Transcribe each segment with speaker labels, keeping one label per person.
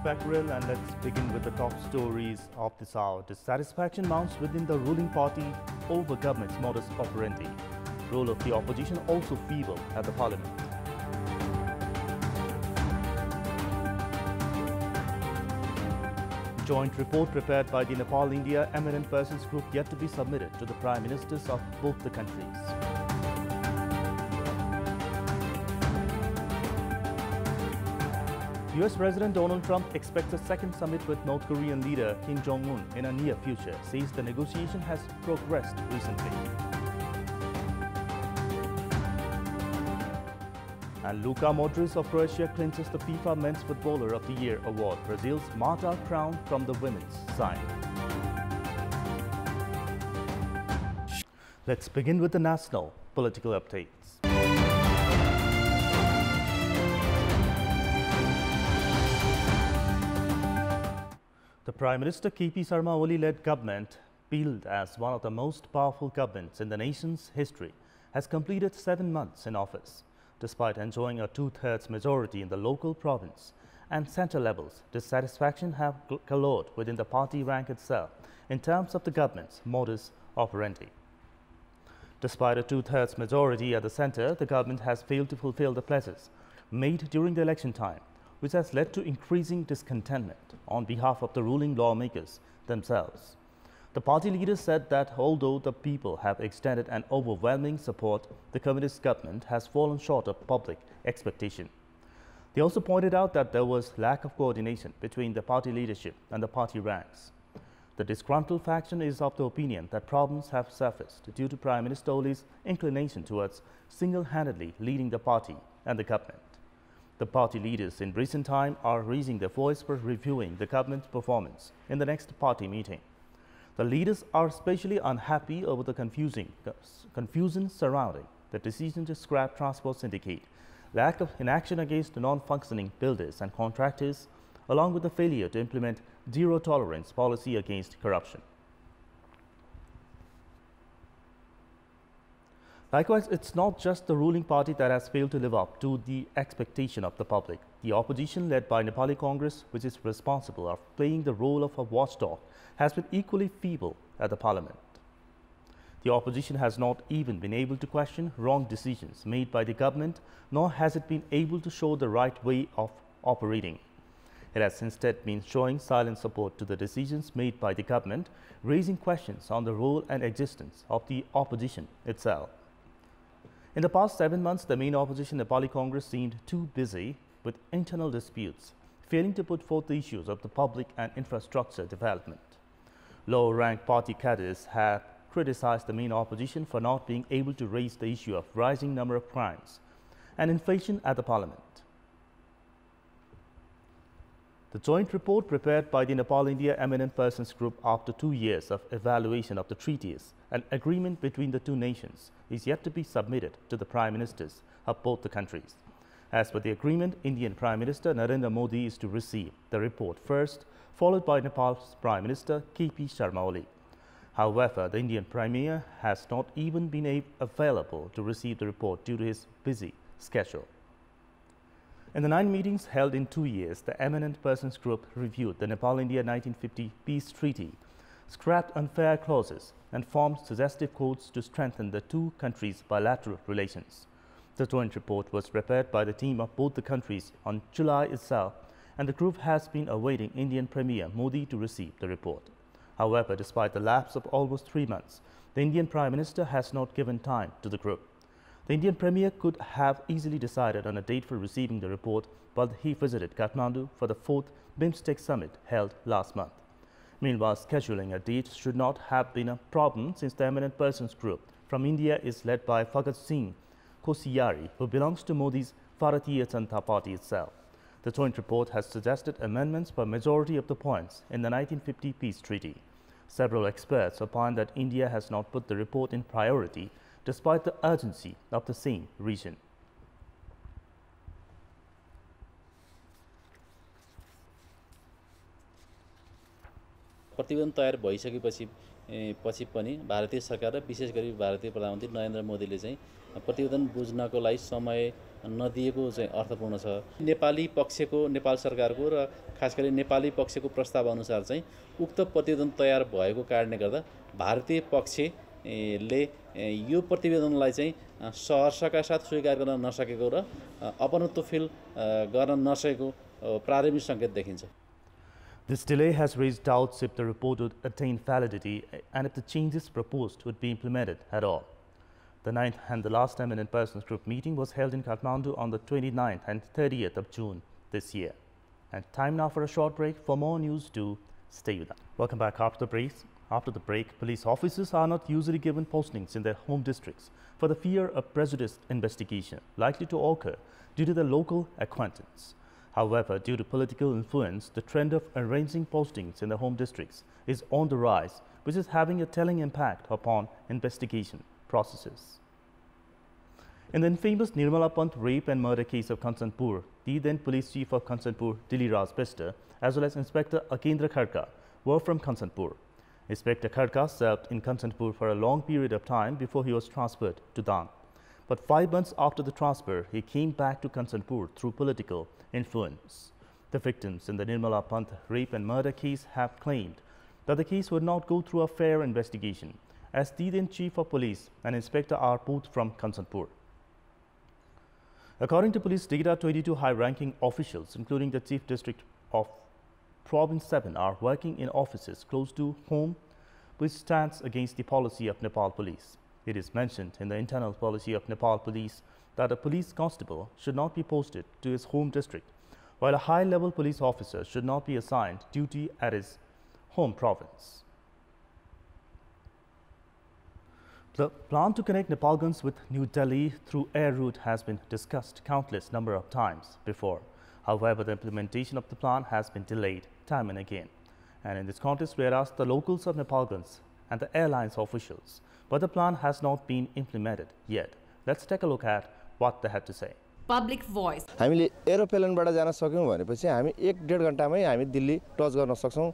Speaker 1: back, Real, and let's begin with the top stories of this hour. Dissatisfaction mounts within the ruling party over government's modus operandi. Role of the opposition also feeble at the parliament. Joint report prepared by the Nepal-India Eminent Persons Group yet to be submitted to the Prime Ministers of both the countries. US President Donald Trump expects a second summit with North Korean leader Kim Jong-un in a near future, says the negotiation has progressed recently. And Luka Modric of Croatia clinches the FIFA Men's Footballer of the Year award. Brazil's Marta crown from the women's side. Let's begin with the national political updates. The Prime Minister K.P. Sharma Oli-led government, billed as one of the most powerful governments in the nation's history, has completed 7 months in office. Despite enjoying a 2/3 majority in the local, province and centre levels, dissatisfaction have gallored within the party rank itself in terms of the government's modus operandi. Despite a 2/3 majority at the centre, the government has failed to fulfill the pledges made during the election time, which has led to increasing discontentment on behalf of the ruling lawmakers themselves. The party leaders said that although the people have extended an overwhelming support, the communist government has fallen short of public expectation. They also pointed out that there was lack of coordination between the party leadership and the party ranks. The disgruntled faction is of the opinion that problems have surfaced due to Prime Minister Oli's inclination towards single-handedly leading the party and the government. The party leaders in recent time are raising their voice for reviewing the government's performance in the next party meeting. The leaders are especially unhappy over the confusion surrounding the decision to scrap transport syndicate, lack of inaction against non-functioning builders and contractors, along with the failure to implement zero-tolerance policy against corruption. Likewise, it's not just the ruling party that has failed to live up to the expectation of the public. The opposition, led by Nepali Congress, which is responsible of playing the role of a watchdog, has been equally feeble at the parliament. The opposition has not even been able to question wrong decisions made by the government, nor has it been able to show the right way of operating. It has instead been showing silent support to the decisions made by the government, raising questions on the role and existence of the opposition itself. In the past 7 months, the main opposition, Nepali Congress, seemed too busy with internal disputes, failing to put forth the issues of the public and infrastructure development. Lower-ranked party cadres have criticized the main opposition for not being able to raise the issue of rising number of crimes and inflation at the parliament. The joint report prepared by the Nepal-India Eminent Persons Group after 2 years of evaluation of the treaties and agreement between the two nations is yet to be submitted to the Prime Ministers of both the countries. As per the agreement, Indian Prime Minister Narendra Modi is to receive the report first, followed by Nepal's Prime Minister K.P. Sharma Oli. However, the Indian Premier has not even been available to receive the report due to his busy schedule. In the 9 meetings held in 2 years, the Eminent Persons Group reviewed the Nepal-India 1950 Peace Treaty, scrapped unfair clauses, and formed suggestive codes to strengthen the two countries' bilateral relations. The joint report was prepared by the team of both the countries on July itself, and the group has been awaiting Indian Premier Modi to receive the report. However, despite the lapse of almost 3 months, the Indian Prime Minister has not given time to the group. The Indian Premier could have easily decided on a date for receiving the report, but he visited Kathmandu for the 4th BIMSTEC summit held last month. Meanwhile, scheduling a date should not have been a problem since the Eminent Persons Group from India is led by Bhagat Singh Kosiyari, who belongs to Modi's Bharatiya Janata Party itself. The joint report has suggested amendments for a majority of the points in the 1950 Peace Treaty. Several experts opine that India has not put the report in priority despite the urgency of the same region.
Speaker 2: प्रतिवेदन तयार भइसकेपछि पनि भारतीय सरकार र विशेष गरी भारतीय प्रधानमन्त्री नरेन्द्र मोदीले चाहिँ प्रतिवेदन बुझ्नको लागि समय नदिएको चाहिँ अर्थपूर्ण छ। नेपाली पक्षको, नेपाल सरकारको र खास गरी नेपाली पक्षको प्रस्ताव अनुसार चाहिँ उक्त प्रतिवेदन तयार भएको कारणले गर्दा भारतीय पक्षले यो प्रतिवेदनलाई चाहिँ सहर्षका साथ स्वीकार गर्न नसकेको र अपनत्व फिल गर्न नसकेको प्रारम्भिक सङ्केत देखिन्छ।
Speaker 1: This delay has raised doubts if the report would attain validity and if the changes proposed would be implemented at all. The 9th and the last eminent persons group meeting was held in Kathmandu on the 29th and 30th of June this year. And time now for a short break. For more news, do stay with us. Welcome back after the break. After the break, police officers are not usually given postings in their home districts for the fear of prejudiced investigation likely to occur due to their local acquaintance. However, due to political influence, the trend of arranging postings in the home districts is on the rise, which is having a telling impact upon investigation processes. In the infamous Nirmala Pant rape and murder case of Kantipur, the then police chief of Kantipur, Diliraj Bester, as well as Inspector Akendra Khadka were from Kantipur. Inspector Khadka served in Kantipur for a long period of time before he was transferred to Dan. But 5 months after the transfer, he came back to Kantipur through political influence. The victims in the Nirmala Pant rape and murder case have claimed that the case would not go through a fair investigation, as the then chief of police and inspector are both from Kantipur. According to police data, 22 high-ranking officials, including the chief district of Province 7, are working in offices close to home, which stands against the policy of Nepal Police. It is mentioned in the internal policy of Nepal Police that a police constable should not be posted to his home district, while a high-level police officer should not be assigned duty at his home province. The plan to connect Nepalganj with New Delhi through air route has been discussed countless number of times before. However, the implementation of the plan has been delayed time and again. And in this context, we had asked the locals of Nepalganj and the airlines officials, but the plan has not been implemented yet. Let's take a look at what they had to say.
Speaker 3: Public voice.
Speaker 4: हामीले एरोप्लेनबाट जान सक्यौं भनेपछि हामी 1.5 घण्टामै हामी Delhi touch गर्न सक्छौं।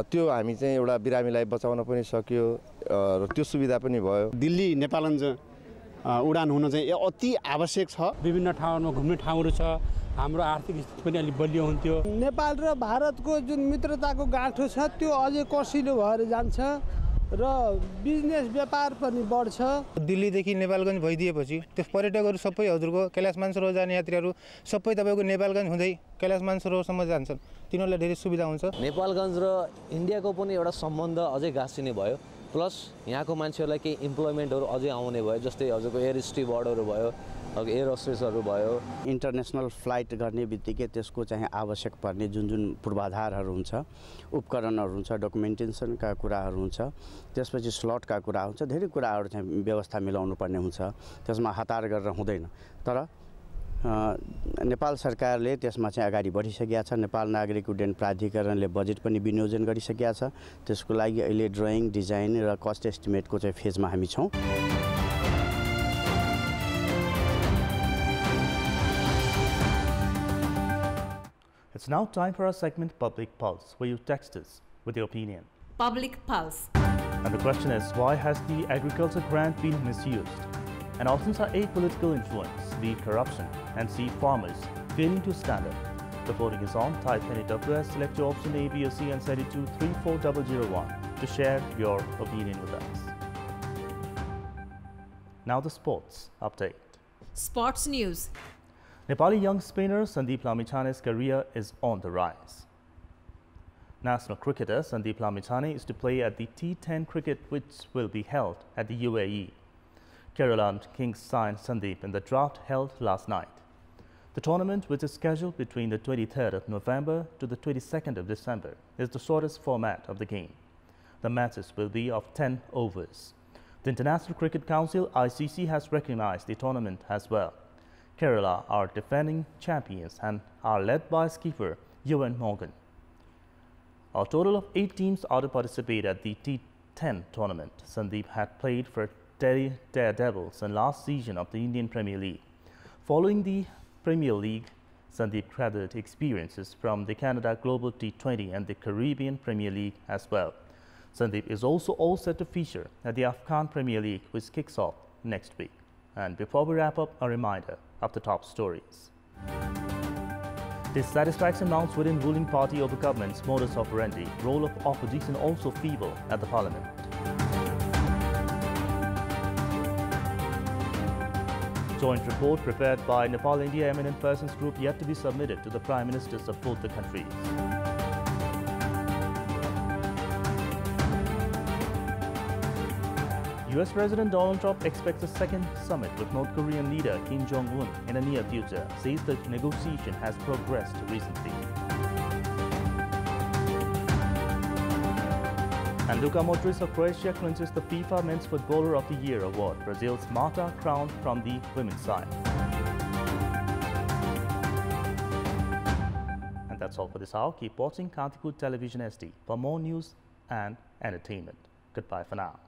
Speaker 4: त्यो हामी चाहिँ एउटा बिरामीलाई बचाउन पनि सक्यो र त्यो सुविधा पनि भयो।
Speaker 5: दिल्ली नेपालगञ्ज उडान हुन चाहिँ अति आवश्यक छ। विभिन्न ठाउँमा घुम्ने ठाउँहरू छ। हाम्रो आर्थिक स्थिति पनि अलि बलियो हुन्थ्यो। नेपाल र भारतको जुन मित्रताको गाँठो छ त्यो अझै कसिलो भएर जान्छ र बिजनेस व्यापार पनि बढ्छ।
Speaker 6: दिल्लीदेखि नेपालगञ्ज भइदिएपछि त्यो पर्यटकहरू सबै हजुरको कैलाश मानसरोवर जाने यात्रीहरू सबै तपाईको नेपालगञ्ज हुँदै कैलाश मानसरोवरसम्म जान्छन्। तिनीहरूलाई धेरै सुविधा हुन्छ।
Speaker 7: नेपालगञ्ज र इन्डियाको पनि एउटा सम्बन्ध अझै गाँसिने भयो, प्लस यहाँको मान्छेहरूलाई केही इम्प्लोयमेन्टहरू अझै आउने भयो, जस्तै हजुरको एयर स्टिवार्डहरू भयो, एयर होस्टेसहरू भयो।
Speaker 5: इन्टरनेसनल फ्लाइट गर्ने बित्तिकै त्यसको चाहिँ आवश्यक पर्ने जुन जुन पूर्वाधारहरू हुन्छ, उपकरणहरू हुन्छ, डकुमेन्टेसनका कुराहरू हुन्छ, त्यसपछि स्लटका कुरा हुन्छ, धेरै कुराहरू चाहिँ व्यवस्था मिलाउनु पर्ने हुन्छ। त्यसमा हतार गरेर हुँदैन। तर नेपाल सरकारले त्यसमा चाहिँ अगाडि बढिसकेका छ। नेपाल नागरिक उड्डयन प्राधिकरणले बजेट पनि विनियोजन गरिसकेका छ। त्यसको लागि अहिले ड्रइङ, डिजाइन र कस्ट एस्टिमेटको चाहिँ फेजमा हामी छौं।
Speaker 1: It's now time for our segment Public Pulse, where you text us with your opinion.
Speaker 3: Public Pulse.
Speaker 1: And the question is, why has the agriculture grant been misused? And options are A, political influence, B, corruption, and C, farmers failing to stand up. The voting is on. Type NAWS, select your option A, B, or C, and send it to 34001 to share your opinion with us. Now the sports update.
Speaker 3: Sports news.
Speaker 1: Nepali young spinner Sandeep Lamichhane's career is on the rise. National cricketer Sandeep Lamichhane is to play at the T10 cricket, which will be held at the UAE. Kerala Kings signed Sandeep in the draft held last night. The tournament, which is scheduled between the 23rd of November to the 22nd of December, is the shortest format of the game. The matches will be of 10 overs. The International Cricket Council (ICC) has recognized the tournament as well. Kerala are defending champions and are led by skipper Ewan Morgan. A total of 8 teams are to participate at the T10 tournament. Sandeep had played for Delhi Daredevils in last season of the Indian Premier League. Following the Premier League, Sandeep gathered experiences from the Canada Global T20 and the Caribbean Premier League as well. Sandeep is also all set to feature at the Afghan Premier League, which kicks off next week. And before we wrap up, a reminder, of the top stories. Dissatisfaction mounts within ruling party over government's modus operandi. Role of opposition also feeble at the parliament. Joint report prepared by Nepal-India Eminent Persons Group yet to be submitted to the Prime Ministers of both the countries. US President Donald Trump expects a second summit with North Korean leader Kim Jong-un in the near future, says the negotiation has progressed recently. And Luka Modric of Croatia clinches the FIFA Men's Footballer of the Year award. Brazil's Marta crowned from the women's side. And that's all for this hour. Keep watching Kantipur Television SD for more news and entertainment. Goodbye for now.